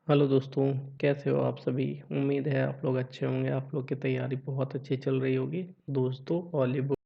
Hello दोस्तों, कैसे हो आप सभी? उम्मीद है आप लोग अच्छे होंगे, आप लोग की तैयारी बहुत अच्छी चल रही होगी। दोस्तों हॉलीवुड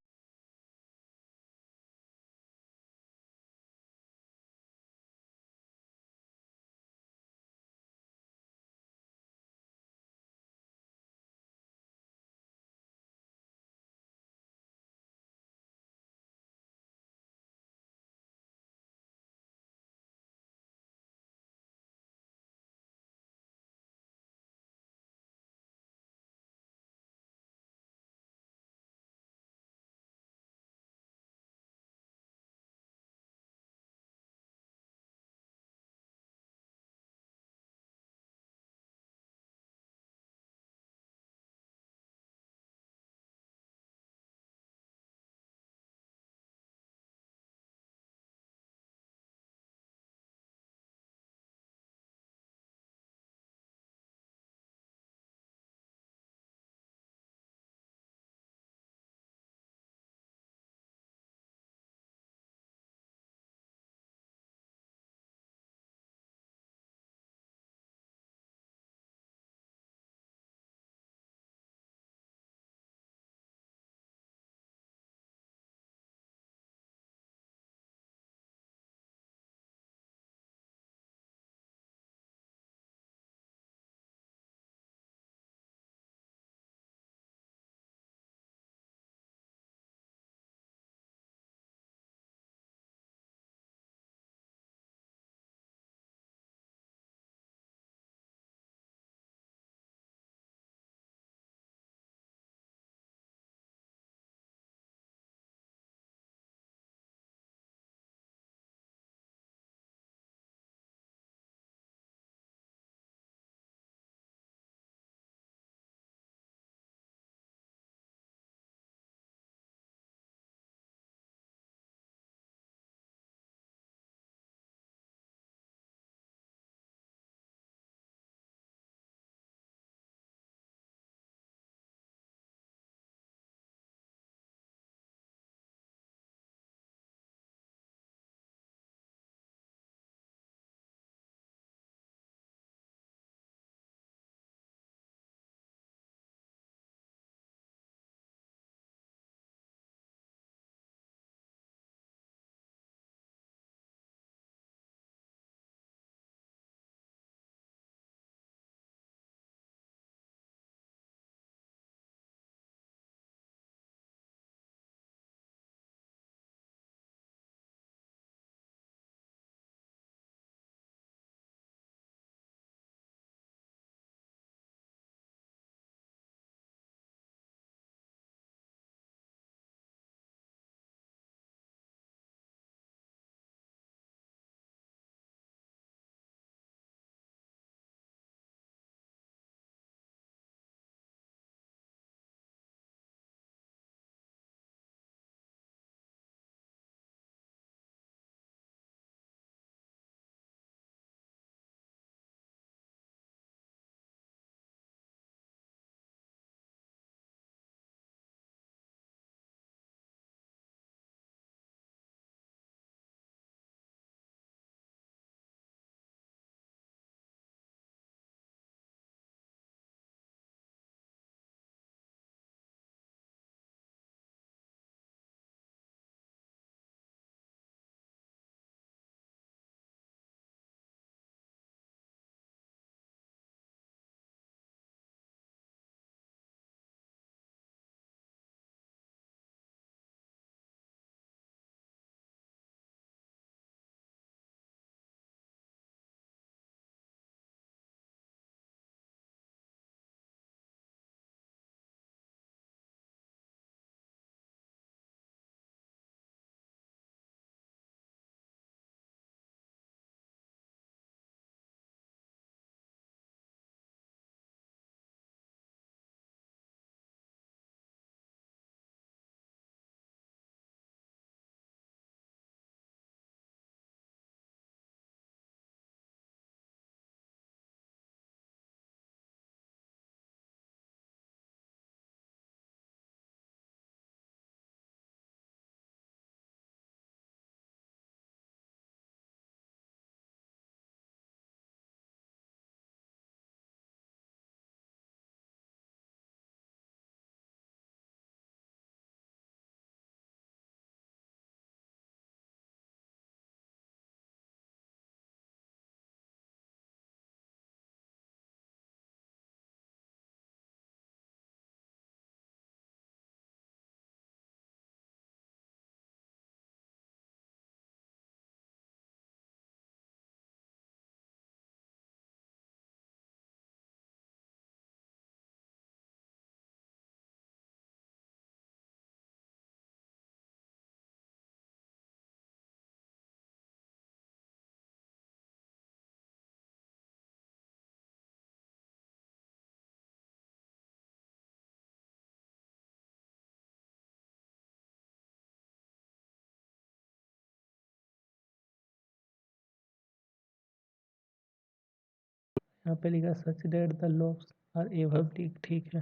यहाँ पे लिखा such that the locks are above leek, ठीक है।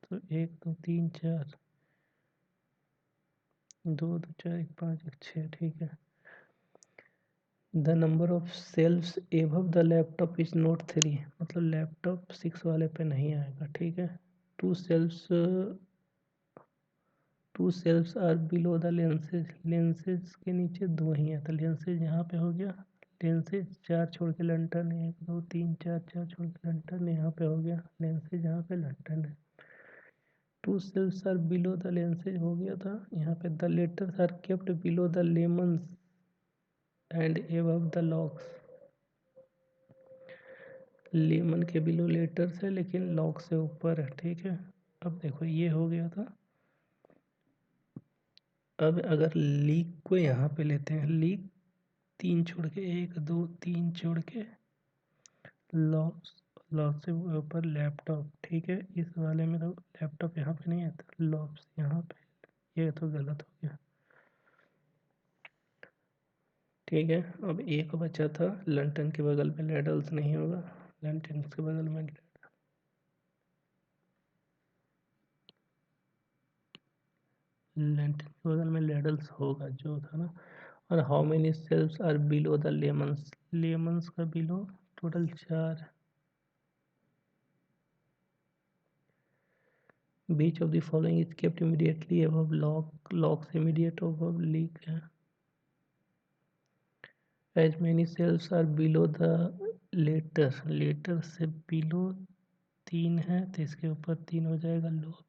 तो 1 2 3 4, 2 2 4 1 5 1 6, ठीक है। The number of shelves above the laptop is not 3, मतलब लैपटॉप 6 वाले पे नहीं आएगा, ठीक है। Two shelves two shelves are below the lenses, lenses के नीचे 2 ही है, तो लेंसेज यहाँ पे हो गया। लेंसेज 4 छोड़ के लंटन, 1 2 3 4, 4 छोड़ के लंटन यहाँ पे हो गया। लेंसेज यहाँ पे लंटन है। Two shelves are below the lenses हो गया था यहाँ पे। The letters are kept below the lemons and above the locks, lemon के बिलो लेटर्स है लेकिन लॉक से ऊपर है, ठीक है। अब देखो ये हो गया था। अब अगर लीक को यहाँ पे लेते हैं, लीक 3 छोड़ के 1 2 3 छोड़ के लॉक, लॉक से ऊपर लैपटॉप, ठीक है। इस वाले में तो लैपटॉप यहाँ पे नहीं है, तो लॉक यहाँ पे, ये तो गलत हो गया, ठीक है। अब एक बचा था, लंटन के बगल में लेडल्स नहीं होगा, लंटन के बगल में लंटन के बगल में लेडल्स होगा जो था ना। और how many shelves are below the lemons, lemons का below total 4। Which of the following is kept immediately above lock, lock से इमीडिएट अबव लीक है। As many shelves are below the letter, letter से बिलो 3 है तो इसके ऊपर 3 हो जाएगा lock.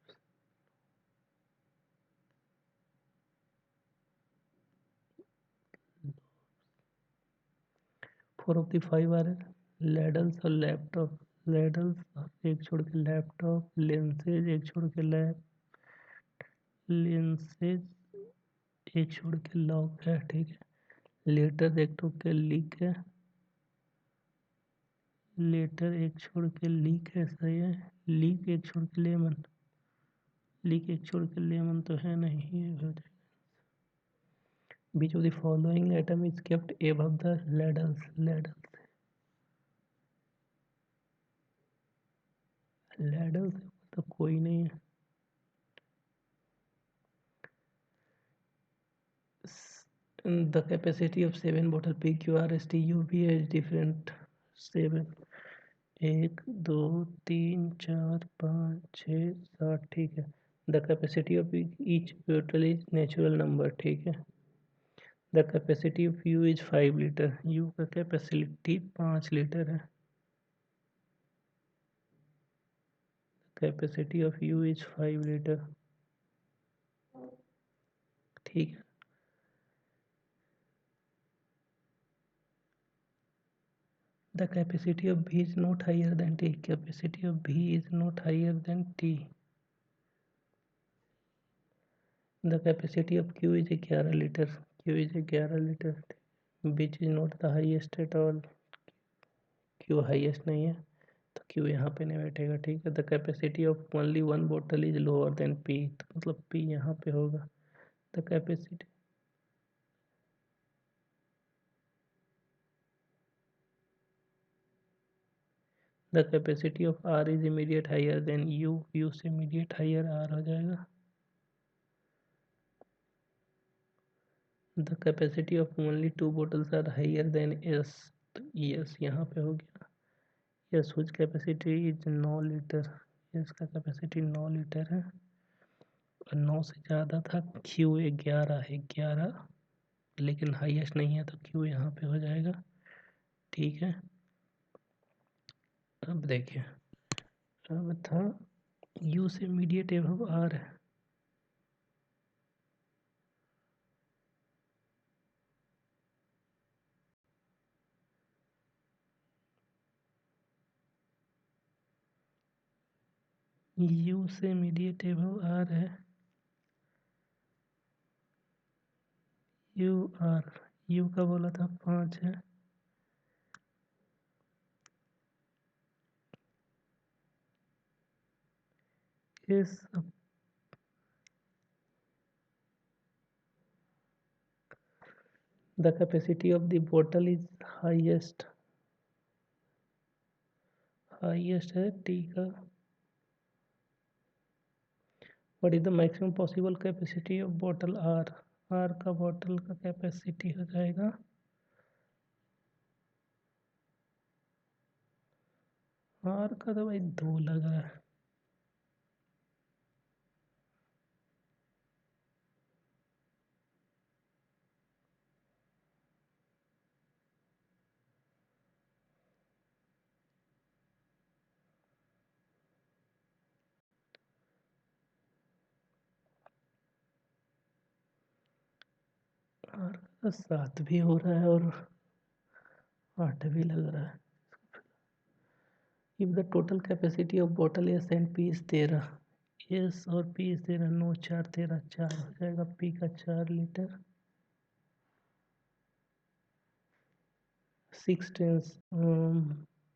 4 of the 5 are ladles और लैपटॉप, लेडल्स एक छोड़ के लैपटॉप, लेंसेज एक छोड़ के लैप, लेंसेज एक छोड़ के लॉक है, ठीक है। लेटर एक छोड़ के लीक है, लेटर एक छोड़ के लीक है, सही है। लीक एक छोड़ के लेमन, लीक एक छोड़ के लेमन तो है नहीं, ये हो जाएगा। Which of the following item is kept above the ladles, ladles, ladles तो कोई नहीं है। The capacity of 7 bottle PQRST is different. 7, 1 2 3 4 5 6 7, ठीक है। The capacity of each bottle is natural number, ठीक है। The capacity of you is 5 litre, you का capacity 5 litre है। Capacity of you is 5 litre, ठीक है। The capacity of B is not higher than T, capacity of B is not higher than T. The capacity of Q is 11 liter, Q is 11 liter, which is not the highest at all, Q highest नहीं है तो Q यहाँ पे नहीं बैठेगा, ठीक है। The capacity of only one bottle is lower than P, तो मतलब P यहाँ पे होगा। The capacity, the capacity of R is immediate higher than U, U से immediate higher R हो जाएगा। The capacity of only 2 bottles are higher than S, तो S यहाँ पे हो गया। S whose capacity is 9 litre, S का capacity 9 litre है और 9 से ज़्यादा था। क्यू 11 है, 11 लेकिन हाईएस्ट नहीं है तो क्यू यहाँ पे हो जाएगा, ठीक है। अब देखिए, अब था यू से इमीडिएट एबव आर है, यू से इमीडिएट एबव आर है, यू आर, यू का बोला था 5 है, is the capacity of the बोतल इज हाईएस्ट, हाईएस्ट है टी का। What is the maximum possible capacity of bottle R. R का बॉटल का कैपेसिटी हो जाएगा आर का तो भाई 2 लग रहा है। आर का 7 भी हो रहा है और 8 भी लग रहा है। If the total capacity of bottle S and P is 13, S और पी इज 13, 9 4 13, 4 हो जाएगा। पी का 4 litre. 6 trains,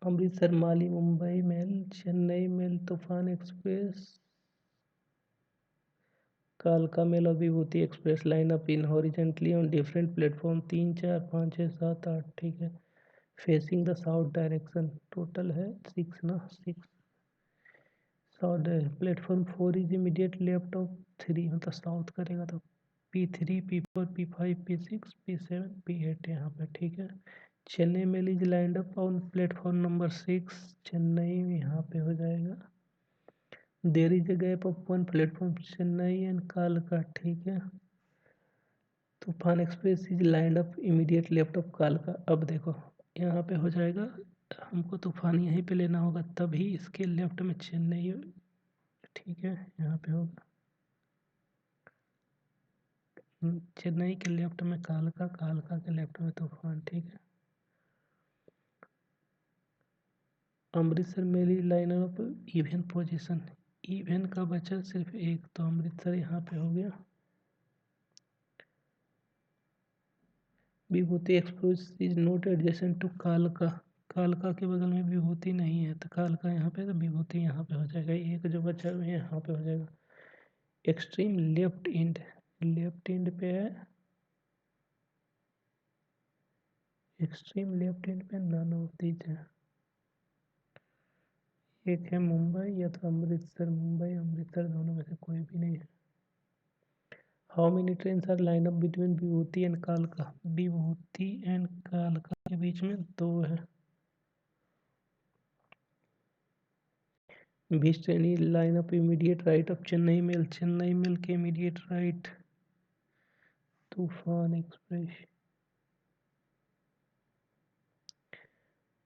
Amritsar mail Mumbai mail, Chennai mail Toofan express, कालका मेल और Vibhuti express line up in horizontally on different platform 3 4 5 6 7 8। ठीक है। Facing the south direction. Total है 6 ना, 6 south. Platform 4 is immediate left of 3, मतलब साउथ करेगा तो P3 P4 P5 P6 P7 P8 यहाँ पे। ठीक है। Chennai mail is lined up on platform number 6, Chennai यहाँ पे हो जाएगा। There is a gap of 1 platform Chennai and कालका। ठीक है। Toofan express is lined up immediate left of कालका। अब देखो यहाँ पे हो जाएगा, हमको तूफान यहीं पे लेना होगा तभी इसके लेफ्ट में चेन्नई। ठीक है। यहाँ पे होगा चेन्नई के लेफ्ट में कालका, कालका के लेफ्ट में तूफान। ठीक है। अमृतसर मेरी line of even position, even का बचा सिर्फ एक, तो अमृतसर यहाँ पे हो गया। विभूति express is not adjacent to कालका, कालका के बगल में विभूति नहीं है तो कालका यहाँ पे, तो विभूति यहाँ पे हो जाएगा। एक जो बचा हुआ है यहाँ पे हो जाएगा। Extreme left and, left and पे है, एक्सट्रीम लेफ्ट एंड पे नन ऑफ दीज है। एक है मुंबई या तो अमृतसर, मुंबई अमृतसर दोनों में से कोई भी नहीं है। How many trains are line up between Vibhuti and कालका, विभूति एंड कालका के बीच में 2 है। बीच train is line up immediate right of Chennai mail, Chennai mail के इमीडिएट राइट तूफान express.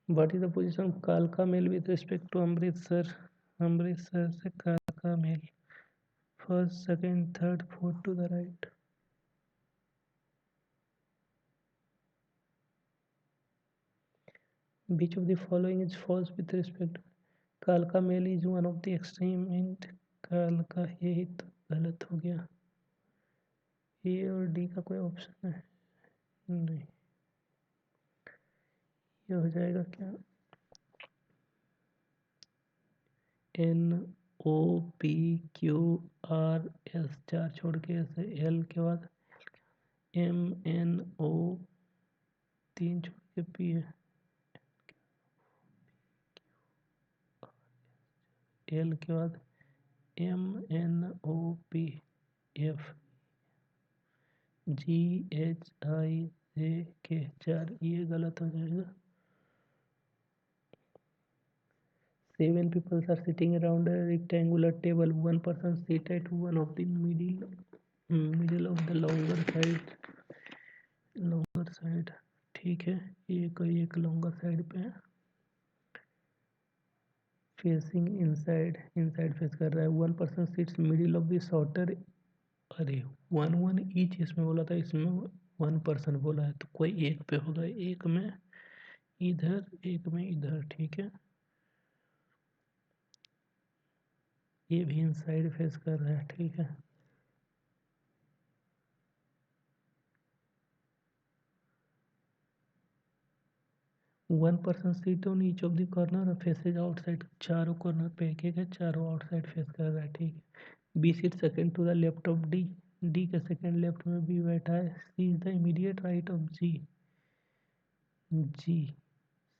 What is the position of कालका mail with respect to Amritsar, Amritsar से कालका mail first second third fourth to the right. Which of the following is false with respect? कालका mail is one of the extreme end कालका, यही तो गलत हो गया। ए और डी का कोई ऑप्शन है नहीं, ये हो जाएगा क्या, N O P Q R S, 4 छोड़ के ऐसे एल के बाद एम एन ओ, 3 छोड़ के पी है, एल के बाद M N O P F G H I J K 4, ये गलत हो जाएगा। 7 people are sitting around a rectangular table. One person sit at one of the middle of the longer side, longer side। ठीक है। ये कोई एक longer side पे है। फेसिंग इनसाइड, इनसाइड फेस कर रहा है। One person seats middle of the shorter, अरे 1 1 ईच इसमें बोला था, इसमें 1 पर्सन बोला है तो कोई एक पे होगा, एक में इधर एक में इधर। ठीक है। ये भी इनसाइड फेस कर रहा है। ठीक है। 1 person sit on each of the corner और फेसेज आउटसाइड, चारों कॉर्नर पे एक एक है, चारों आउटसाइड फेस कर रहा है। ठीक है। B seat second to the left of D, D के सेकंड लेफ्ट में बी बैठा है। C is the immediate right of G, G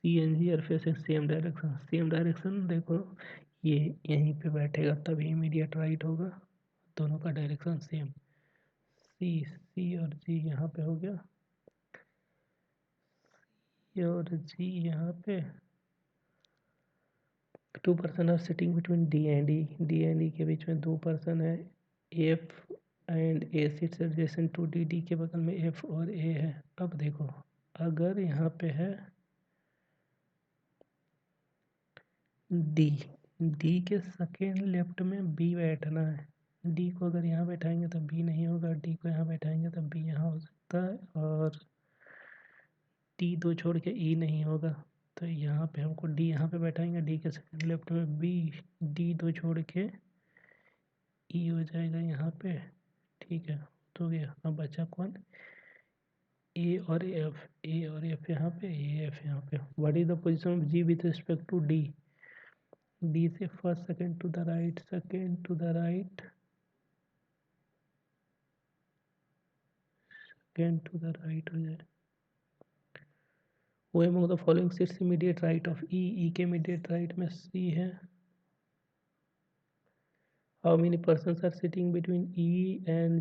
CNG are facing same direction देखो, ये यहीं पे बैठेगा तभी इमीडिएट राइट होगा, दोनों का डायरेक्शन सेम। सी और जी यहाँ पे हो गया, ये और जी यहाँ पे। 2 person are sitting between D and E के बीच में 2 पर्सन है। F and A sits adjacent to D के बगल में एफ और ए है। अब देखो, अगर यहाँ पे है डी के सेकेंड लेफ्ट में बी बैठना है। डी को अगर यहाँ बैठाएंगे तो बी नहीं होगा, डी को यहाँ बैठाएंगे तो बी यहाँ हो सकता है, और डी दो छोड़ के ई नहीं होगा, तो यहाँ पे हमको डी यहाँ पे बैठाएंगे, डी के सेकेंड लेफ्ट में बी, डी दो छोड़ के ई हो जाएगा यहाँ पे। ठीक है, तो गया। अब बचा कौन, ए और एफ यहाँ पे, ए एफ यहाँ पे। What is the position of G with respect to D, D से first second to the right, second to the right, second to the right हो जाए। Who among the following sits immediate right of E के immediate right में C है। How many persons are sitting between E and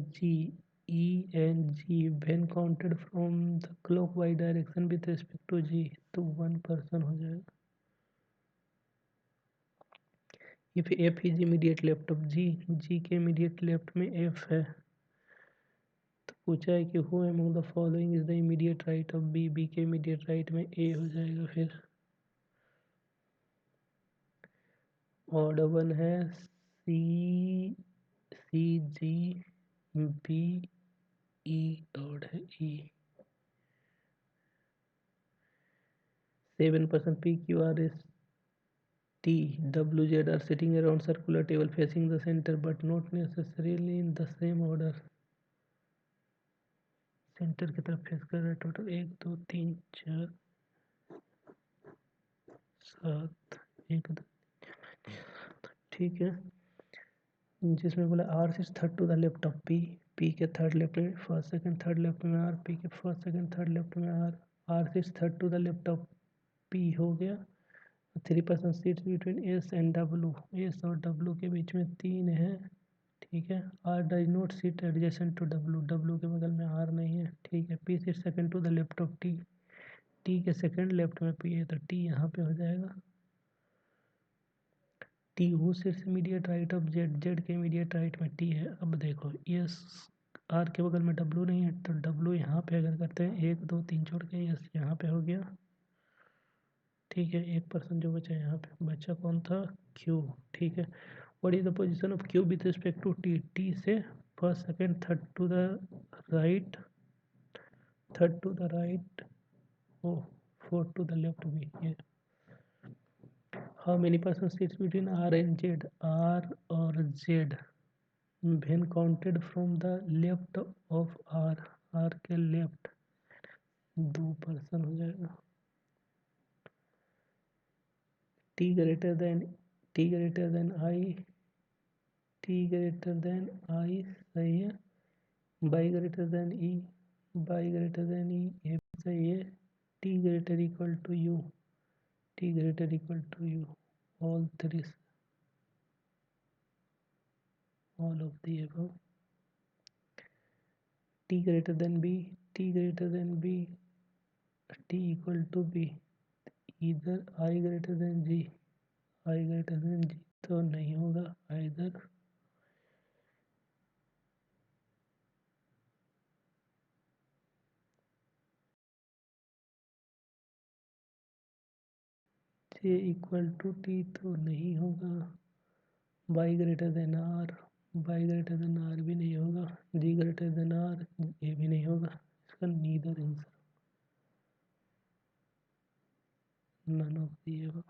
G when counted from the clockwise direction with respect to G, तो 1 person हो जाएगा। If F is immediate left of G के immediate left में F है, तो पूछा है कि who among the following is the immediate right of B के इमीडिएट राइट में ए हो जाएगा। फिर ऑड वन है सी जी, बी ई ऑड है E. 7 person P Q R S T W Z are sitting around circular table facing the centre but not necessarily in the same order. Centre की तरफ face कर रहा है। Total 1 2 3 4 7, 1 2। ठीक है, जिसमें बोला R six third to the left of P के थर्ड लेफ्ट में फर्स्ट सेकंड थर्ड लेफ्ट में आर, पी के फर्स्ट सेकंड थर्ड लेफ्ट में R six third to the left of P हो गया। 3 person seats between S and W, S और W के बीच में 3 है। ठीक है, R does not seat adjacent to W, W के बगल में आर नहीं है। ठीक है, P seat second to the left of T के सेकंड लेफ्ट में पी है, तो टी यहाँ पे हो जाएगा। T who sits immediate right of Z के इमीडिएट राइट में टी है। अब देखो, यस आर के बगल में डब्लू नहीं है, तो डब्लू यहाँ पे अगर करते हैं 1 2 3 छोड़ के, यस यहाँ पे हो गया। ठीक है, 1 पर्सन जो बचा यहाँ पे, बचा कौन था, क्यू। ठीक है, what is the position of Q with respect to T से first second third to the right, third to the right, or fourth to the left भी। ये how many person seats between R and Z, R और Z when counted from the left of R के left 2 person हो जाएगा। T greater than I, T greater than I सही है। By greater than E, by greater than E, ये भी सही है। T greater equal to U, T greater equal to U, all three, all of the above. T greater than B, T greater than B, T equal to B, इधर I greater than G, I greater than G तो नहीं होगा इधर। J equal to T तो नहीं होगा। Y greater than R, Y greater than R भी नहीं होगा। जी ग्रेटर देन आर, ये भी नहीं होगा। इसका neither answer, none of the above.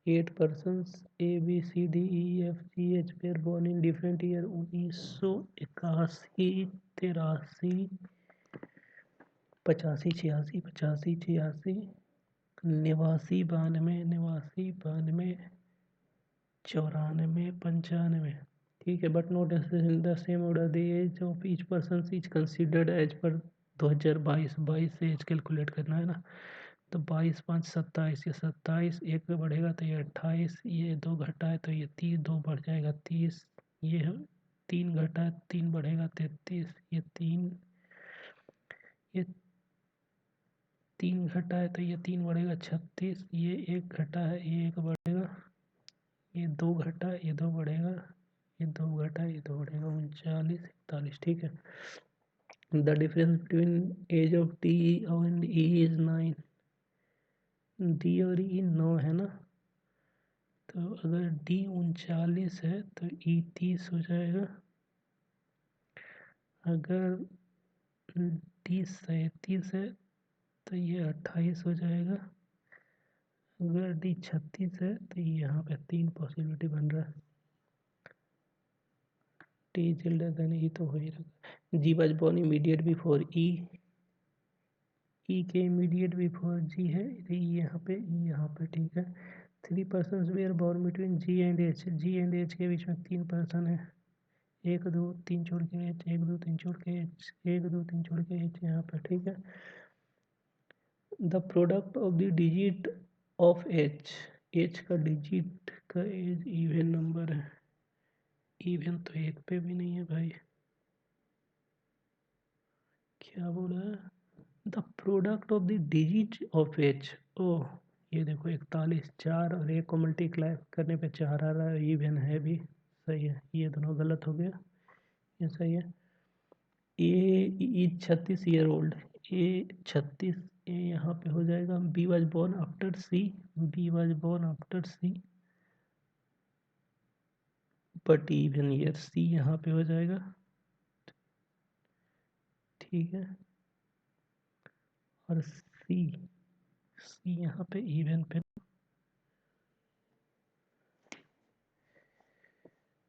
8 persons A B C D E F G H were born in different year 1981, 83, 85, 86, 85, 86, 89, 92, 92, 94, 95। ठीक है, but not in the same order the age of each person is considered as per 2022 22 से age calculate करना है ना। तो 22 5 27, ये 27, एक पे बढ़ेगा तो ये 28, ये 2 घटा है तो ये 30, 2 बढ़ जाएगा 30, ये 3 घटा है 3 बढ़ेगा 33, ये 3 घटा है तो ये 3 बढ़ेगा 36, ये 1 घटा है ये 1 बढ़ेगा, ये 2 घटा है ये 2 बढ़ेगा, ये 2 घटा है ये 2 बढ़ेगा 39 41। ठीक है। The difference between age of T and E is 9। D और ई 9 है ना, तो अगर डी 39 है तो ई 30 हो जाएगा। अगर डी 37 है तो ये 28 हो जाएगा। अगर डी 36 है तो यहाँ पे 3 पॉसिबिलिटी बन रहा है। टी चिल्ड्रन देन ई तो हो ही रहा। जी वॉज बोर्न इमीडिएट बिफोर ई, ई के इमीडिएट बिफोर जी है, ई यहाँ पे ई यहाँ पे। ठीक है। 3 person were born between G and H, G and H के बीच में 3 पर्सन है। 1 2 3 छोड़ के एच, 1 2 3 छोड़ के एच, 1 2 3 छोड़ के एच यहाँ पे। ठीक है। The product of the digit of H, H का डिजिट का एज इवन नंबर है। इवन तो एक पे भी नहीं है भाई, क्या बोला है? The product of the digit of H, oh ये देखो 41, 4 और 1 को मल्टीप्लाई करने पे 4 आ रहा है, इवन है भी। सही है, ये दोनों गलत हो गया, ये सही है। A is 36 year old, A 36, A यहाँ पे हो जाएगा। B was born after C, B was born after C but even year, C यहाँ पे हो जाएगा। ठीक है। और सी, सी यहाँ पे इवन पे,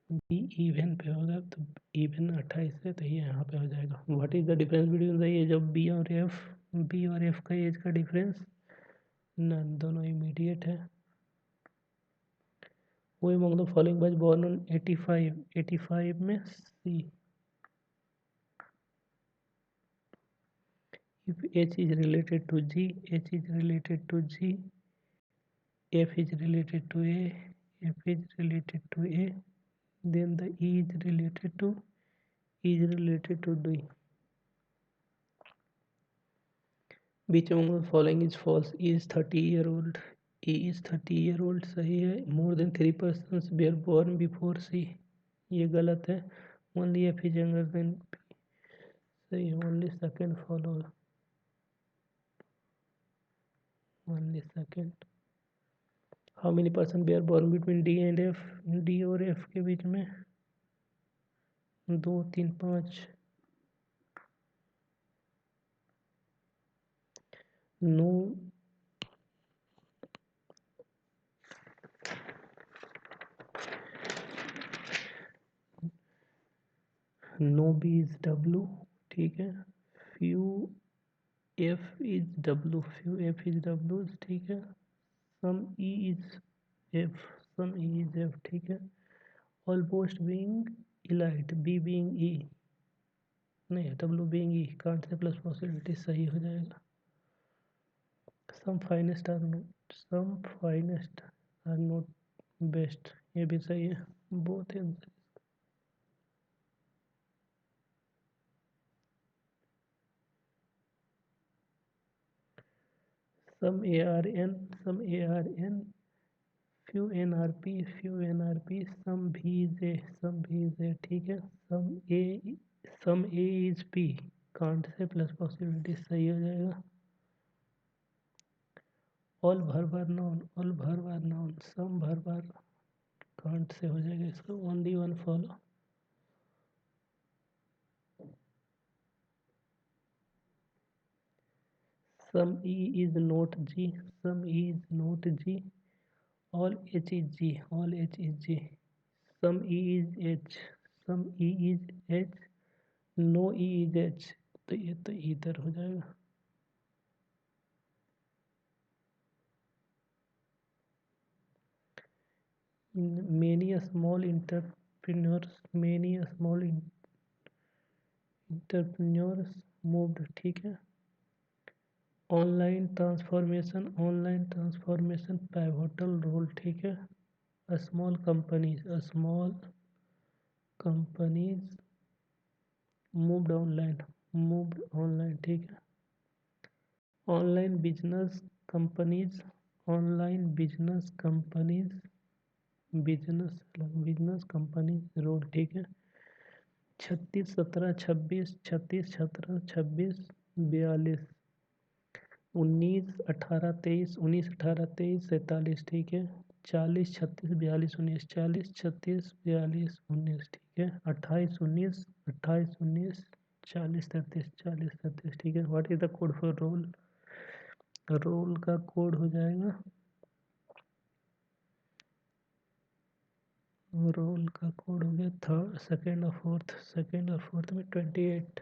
बी इवन पे होगा तो इवन 28 है तो ये यहाँ पे हो जाएगा। What is the difference between the age of B और एफ, बी और एफ का एज का डिफरेंस नन, दोनों इमीडिएट है। Who among the following was born on 85, 85 में C. If H is related to G, H is related to G, F is related to A, F is related to A, then the E is related to, E is related to D. Which among the following is false? E is 30 year old, E is 30 year old सही है। More than 3 persons were born before C, ये गलत है। Only F is younger than P, सही है। Only second follow, only second। How many person were born between D and F, D और F के बीच में 2 3 5, no no B is W. ठीक है। Few F is W, few F is W. ठीक है। Some E is F, some E is F. ठीक है। Almost being elite, B being E, नहीं W being E, can't say plus possibility सही हो जाएगा। Some finest are not, some finest are not best, ये भी सही है। Both answer. Some A are N, some A are N, few N are P, few N are P, some B is A, some B is A. ठीक है। Some A is P, can't say plus possibility सही हो जाएगा। All भर बार noun, all भर बार noun, सम भर बार can't say हो जाएगा इसका। Only one follow. Some E is not G, some E is not G, all H is G, all H is G. Some E is H, some E is H, no E is H, तो ये तो इधर हो जाएगा। Many small entrepreneurs, many small entrepreneurs moved, ठीक है। Online transformation pivotal role, ठीक है। स्मॉल कंपनीज मूव्ड ऑनलाइन, ठीक है। Online business companies business companies role, ठीक है। 36 17 26 36 17 26 42 19 18 23 47, ठीक है। 40 36 42 19 40 36 42 19, ठीक है। 28 19 40 33, ठीक है। What is the code for role? Role का कोड हो जाएगा, रोल का कोड हो गया थर्ड सेकेंड और फोर्थ में 28।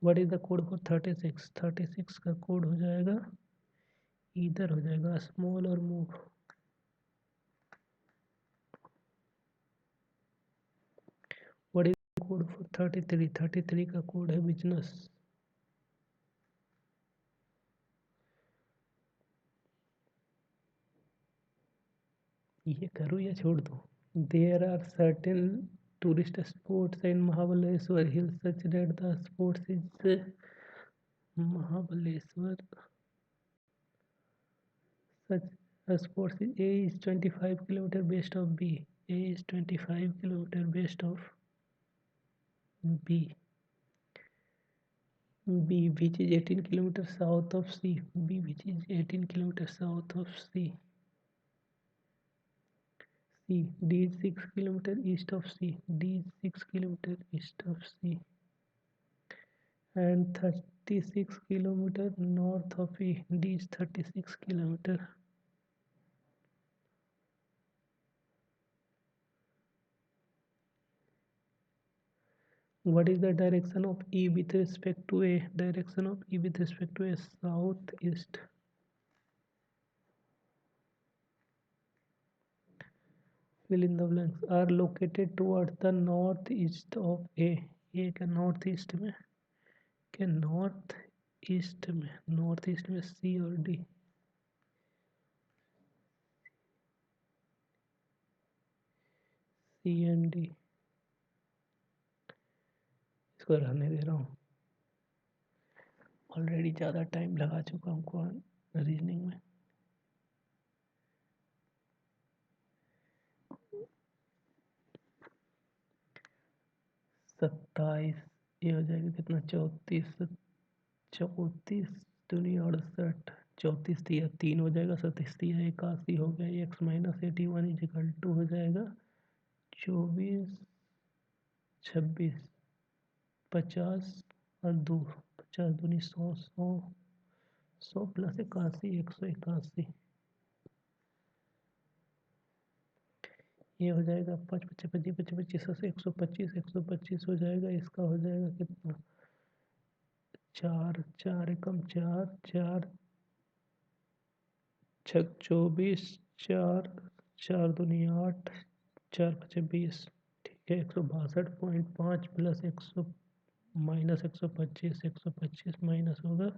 What is the code for 36? 36 का कोड हो जाएगा, इधर हो जाएगा स्मॉल और move. What is the code for 33? 33 का कोड है बिजनेस। ये करूँ या छोड़ दूँ? There are certain tourist spots in Mahabaleshwar hill such that the spots is Mahabaleshwar such sports is A is 25 kilometer west of B. A is 25 kilometer west of B. B which is 18 kilometer south of C. B which is 18 kilometer south of C. C. D is 6 kilometer east of C. D is 6 kilometer east of C. And 36 kilometer north of E. D is 36 kilometer. What is the direction of E with respect to A? Direction of E with respect to A, southeast. Fill in the blanks. Are located towards the northeast of A. A का northeast में, क्या northeast में C और D? C and D। इसको रहने दे रहा हूँ, already ज़्यादा टाइम लगा चुका हूँ रीजनिंग में। सत्ताईस, ये हो जाएगा कितना? 34 दूनी 68, 34 दिया 3 हो जाएगा, 37 दिया 81 हो गया। x minus 81 is equal to हो जाएगा 24 26 50 और 2, 50 दूनी 100 100 प्लस 81 181। ये हो जाएगा 5 25 25 25 से 125 हो जाएगा। इसका हो जाएगा कितना? 4 4 एकम 4 4 छक 24 4 4 दूनी 8 4 5 20, ठीक है। 162.5 प्लस 100 माइनस 125 125 माइनस होगा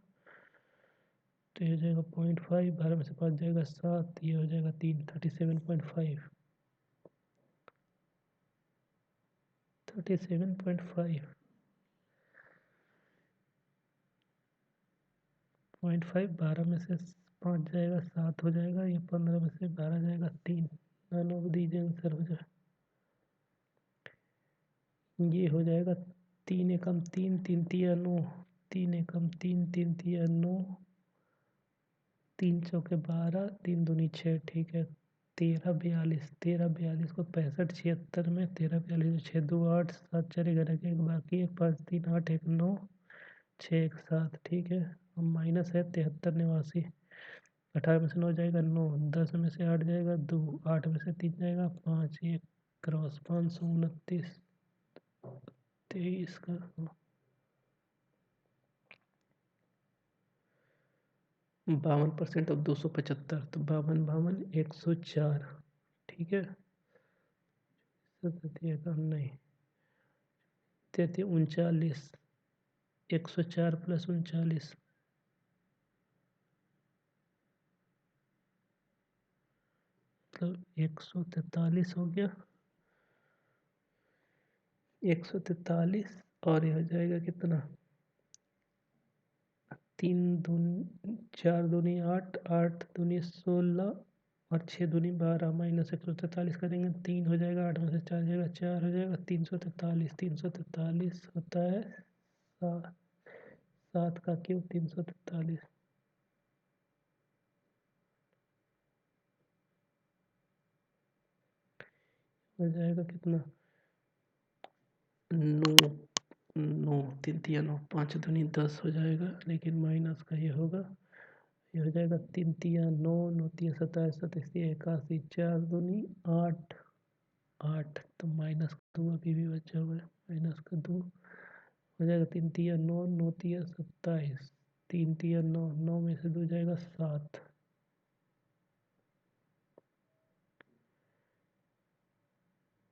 तो ये हो जाएगा 0.5, 12 में से 5 जाएगा 7, ये हो जाएगा 3, 37.5 0.5 12 में से 5 जाएगा 7 हो जाएगा। ये 15 में से 12 जाएगा 3। नन ऑफ दीज आंसर हो जाए। ये हो जाएगा 3 एकम 3 3 तिया 9, 3 एकम 3 3 तिया 9, 3 चौके 12 3 दूनी 6, ठीक है। 13 42 को 65 76 में 13 42 6 2 8 7 4 11 के 1 बाकी 1 5 3 8 1 9 6 1 7, ठीक है। माइनस है 73 89, 18 में से 9 जाएगा 9, 10 में से 8 जाएगा 2, 8 में से 3 जाएगा 5, 1 क्रॉस 529 23 का 52% ऑफ 275, तो 52 104, ठीक है। नहीं 39 104 + 39 मतलब 143 हो गया। 143 और ये हो जाएगा कितना, 4 दूनी 8, 8 दूनी 16 और 6 दूनी 12 माइनस 143 करेंगे 3 हो जाएगा, 8 में से 4 जाएगा 4 हो जाएगा। 343 343 होता है 7 का क्यूब 343 हो जाएगा कितना, 9 9 3 3 9 5 दूनी 10 हो जाएगा, लेकिन माइनस का ये होगा, ये हो जाएगा 3 3 9 9 3 27 27 81 4 दूनी 8 8 तो माइनस का 2 अभी भी बचा हुआ है, माइनस का 2 हो जाएगा। 3 3 9 9 3 27 3 3 9 9 में से 2 जाएगा 7।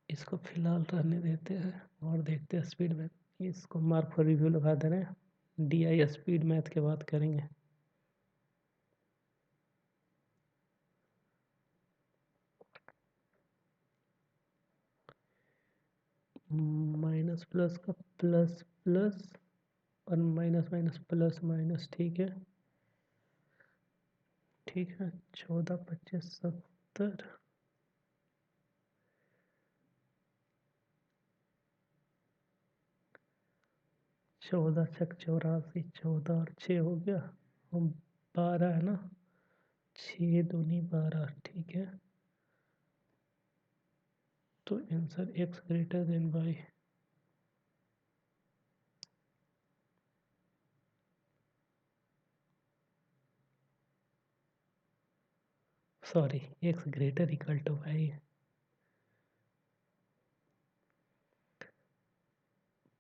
इसको फिलहाल रहने देते हैं और देखते हैं स्पीड मैथ। इसको मार्क फॉर रिव्यू लगा दे रहे हैं, DI स्पीड मैथ के बात करेंगे। माइनस प्लस का प्लस प्लस और माइनस माइनस प्लस माइनस, ठीक है ठीक है। 14 25 70 14 छक 84 14 और 6 हो गया, हम 12 है ना, 6 दूनी 12, ठीक है। तो answer x greater than y, sorry x greater equal to y,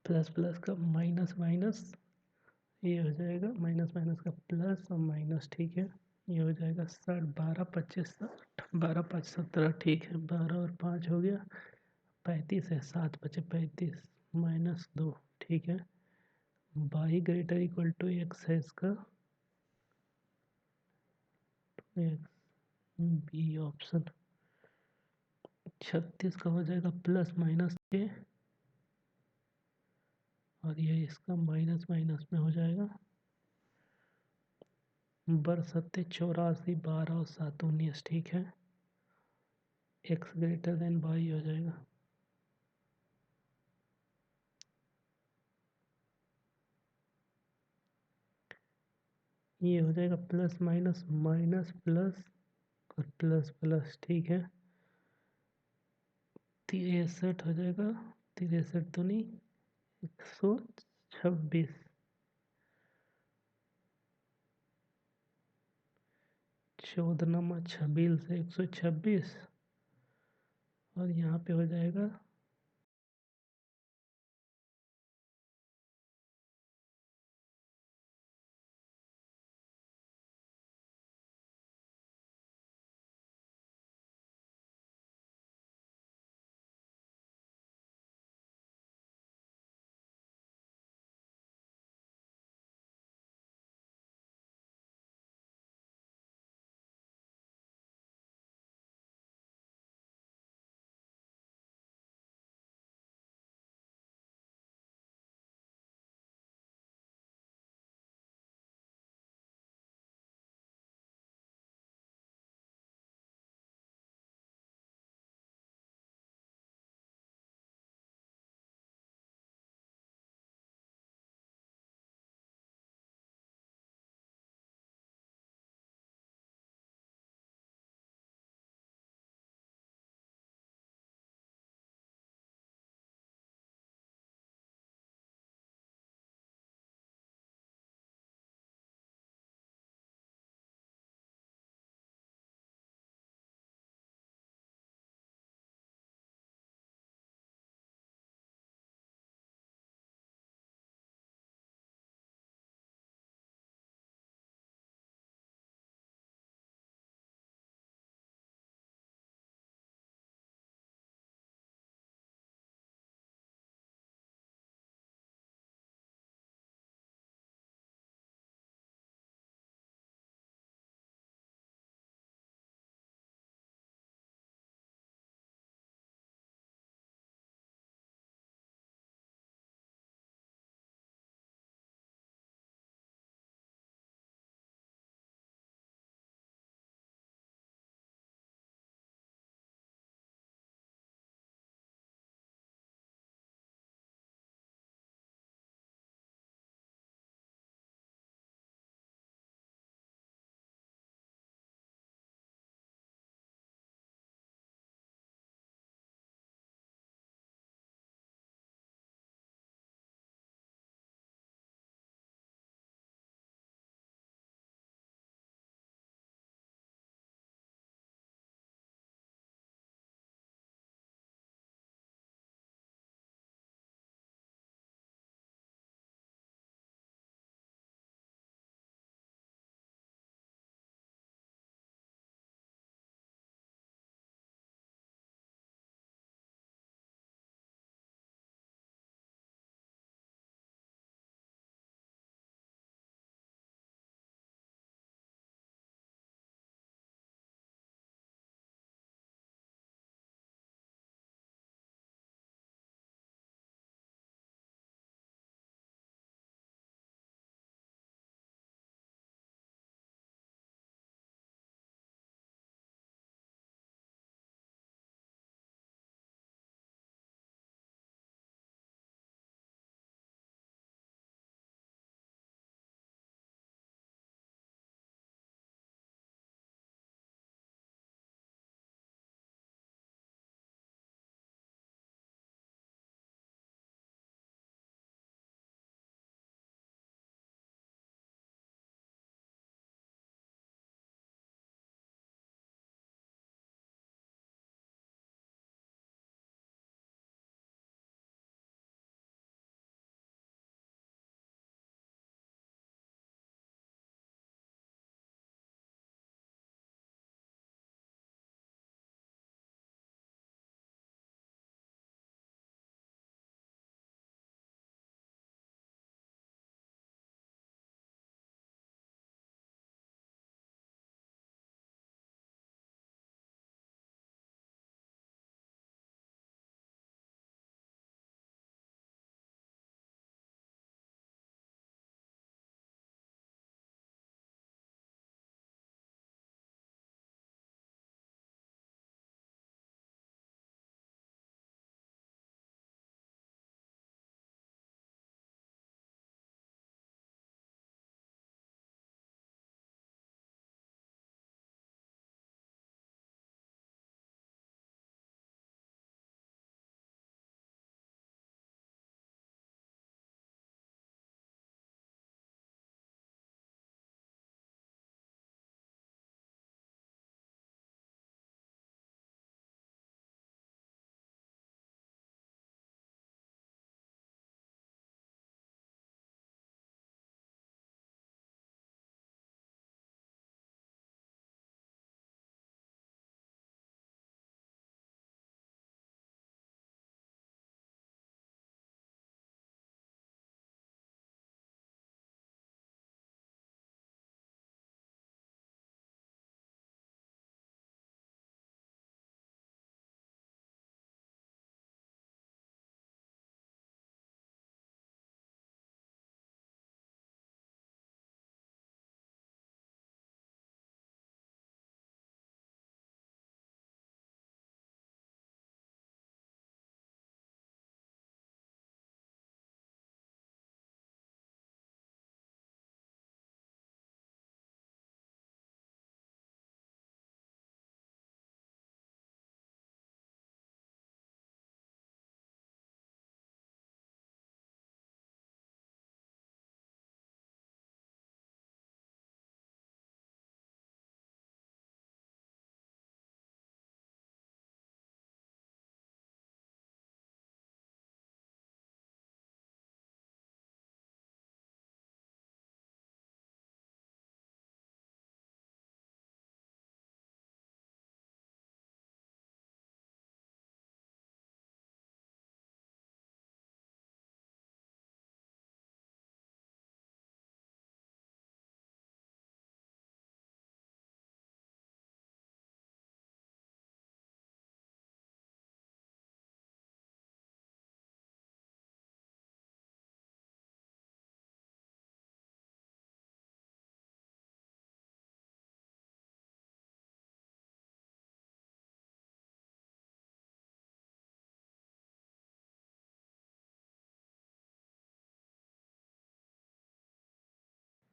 plus plus का माइनस माइनस, ये हो जाएगा माइनस माइनस का प्लस और माइनस, ठीक है। ये हो जाएगा 60 12 25 60 12 5 17, ठीक है। 12 और 5 हो गया 35 है, 7 बचे 35 माइनस 2, ठीक है। y greater equal to x है इसका, x बी ऑप्शन। 36 का हो जाएगा प्लस माइनस के, और ये इसका माइनस माइनस में हो जाएगा। 62 84 12 और 7 19, ठीक है। x ग्रेटर देन y हो जाएगा। ये हो जाएगा प्लस माइनस माइनस प्लस और प्लस प्लस, ठीक है। 63 हो जाएगा, 63 तो नहीं 126, 14 26 से 126 और यहाँ पे हो जाएगा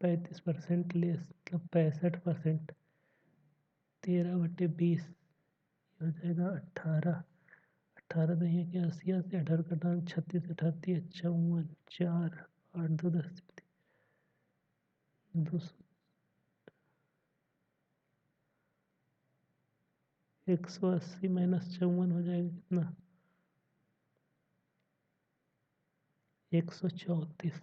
35% लेस मतलब 65%। 13/20 हो जाएगा 18। 18 नहीं है क्या, 80 18 का दाम 36 38 54 4 8 2 10 200 180 माइनस 54 हो जाएगा कितना, 134।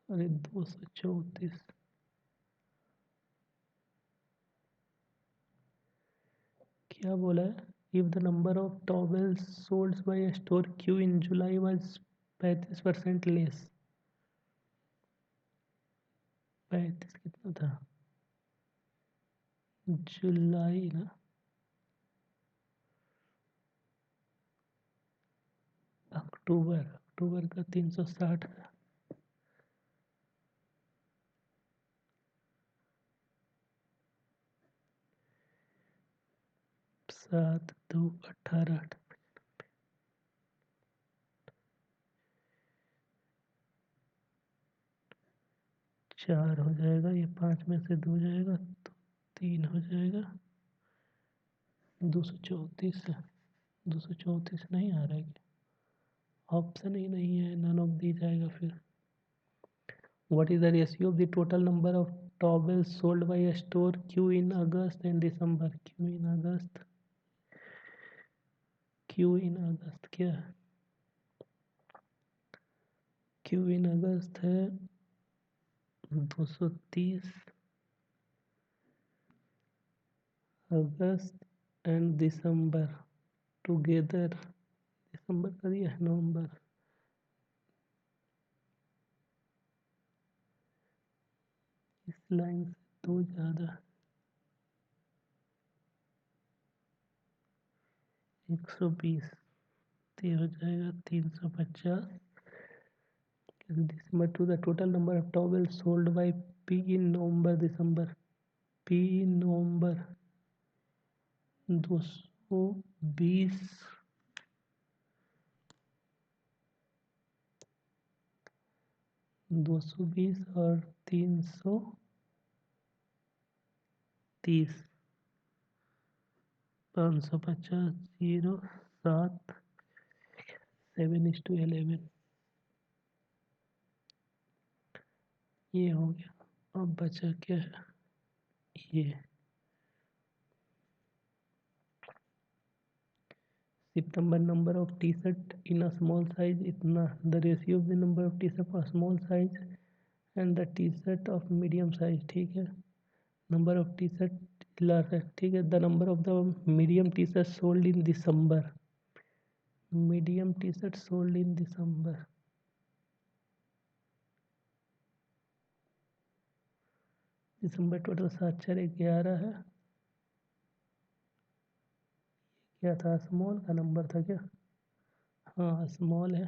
अरे 234। क्या बोला है, if the number of towels sold bye store Q in July was 35% less. 35 कितना था, जुलाई ना, अक्टूबर, अक्टूबर का 360 था। 7 2 18 4 हो जाएगा, ये 5 में से 2 जाएगा तो 3 हो जाएगा। 234 है, 234 नहीं आ रहा है क्या, ऑप्शन ही नहीं है, नन ऑफ दी जाएगा फिर। What is the ratio of the total number of towels sold by a store Q in August and December. Q in August, Q in August क्या है, क्यू इन अगस्त है 230 अगस्त एंड दिसंबर टुगेदर। दिसंबर का दिया है, नवंबर, इस लाइन से 2 ज़्यादा, 120 तो हो जाएगा 350। December to the total number of towel sold by P in November December. P in November 220, 220 और 330, 550 0 7 7:11। ये हो गया, अब बचा क्या है, ये September number of T shirt in a small size इतना, the ratio of the number of T shirt small size and the T shirt of medium size. ठीक है, number of T shirt large है, ठीक है। The number of the medium T shirt sold in December, medium T shirt sold in December, December total 7 4 11 है। क्या था, small का number था क्या, हाँ स्मॉल है।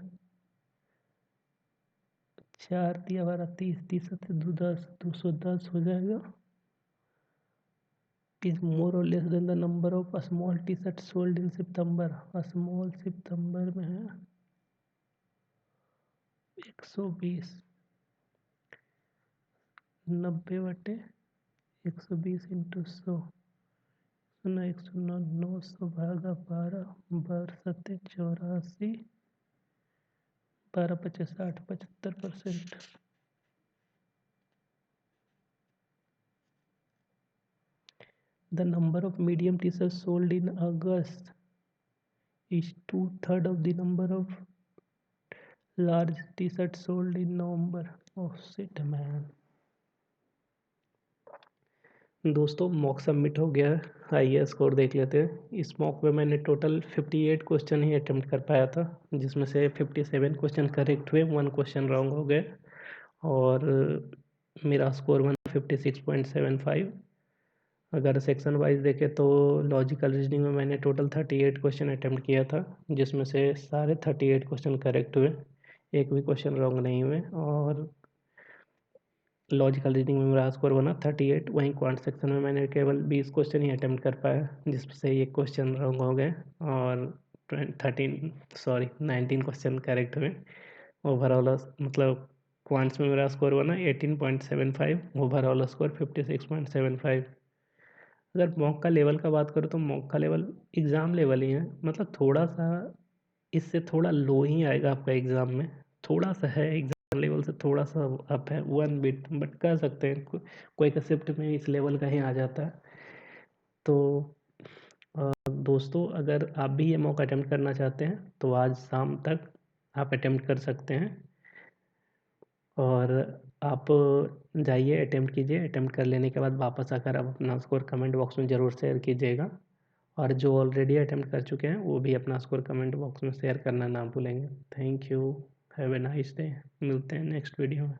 4 दिया 12 30, 30 से 10, 210 हो जाएगा। is more or less than the number of small t-shirts sold in September। Small सितंबर में है 120, 90/120 इंटू 100, 900 भागा 12, 12×7 = 84, 12×5 = 60, 75%। The number of medium t-shirts sold in August is 2/3 of the number of large t-shirts sold in November। Oh shit man। दोस्तों mock submit हो गया है, आइए score देख लेते हैं। इस मॉक में मैंने टोटल 58 क्वेश्चन ही अटेम्प्ट कर पाया था, जिसमें से 57 क्वेश्चन करेक्ट हुए, 1 क्वेश्चन रॉन्ग हो गए और मेरा स्कोर बना 56.75। अगर सेक्शन वाइज देखें तो लॉजिकल रीजनिंग में मैंने टोटल 38 क्वेश्चन अटेम्प्ट किया था, जिसमें से सारे 38 क्वेश्चन करेक्ट हुए, एक भी क्वेश्चन रॉन्ग नहीं हुए। और लॉजिकल रीजनिंग में मेरा स्कोर बना 38। वहीं क्वांट सेक्शन में मैंने केवल 20 क्वेश्चन ही अटेम्प्ट कर पाया, जिससे ये क्वेश्चन रॉन्ग हो गए और 19 क्वेश्चन करेक्ट हुए। ओवरऑल मतलब क्वांट्स में मेरा स्कोर बना 18.75, ओवरऑल स्कोर 56.75। अगर मॉक का लेवल का बात करूँ तो मॉक का लेवल एग्ज़ाम लेवल ही है, मतलब थोड़ा सा इससे थोड़ा लो ही आएगा आपका एग्ज़ाम में, थोड़ा सा है एग्ज़ाम लेवल से थोड़ा सा अप है 1 बिट, बट कह सकते हैं कोई का शिफ्ट में इस लेवल का ही आ जाता है। तो दोस्तों, अगर आप भी ये मॉक अटेम्प्ट करना चाहते हैं तो आज शाम तक आप अटेम्प्ट कर सकते हैं, और आप जाइए अटेम्प्ट कीजिए। अटेम्प्ट कर लेने के बाद वापस आकर आप अपना स्कोर कमेंट बॉक्स में ज़रूर शेयर कीजिएगा, और जो ऑलरेडी अटेम्प्ट कर चुके हैं वो भी अपना स्कोर कमेंट बॉक्स में शेयर करना ना भूलेंगे। Thank you, have a nice day. मिलते हैं नेक्स्ट वीडियो में।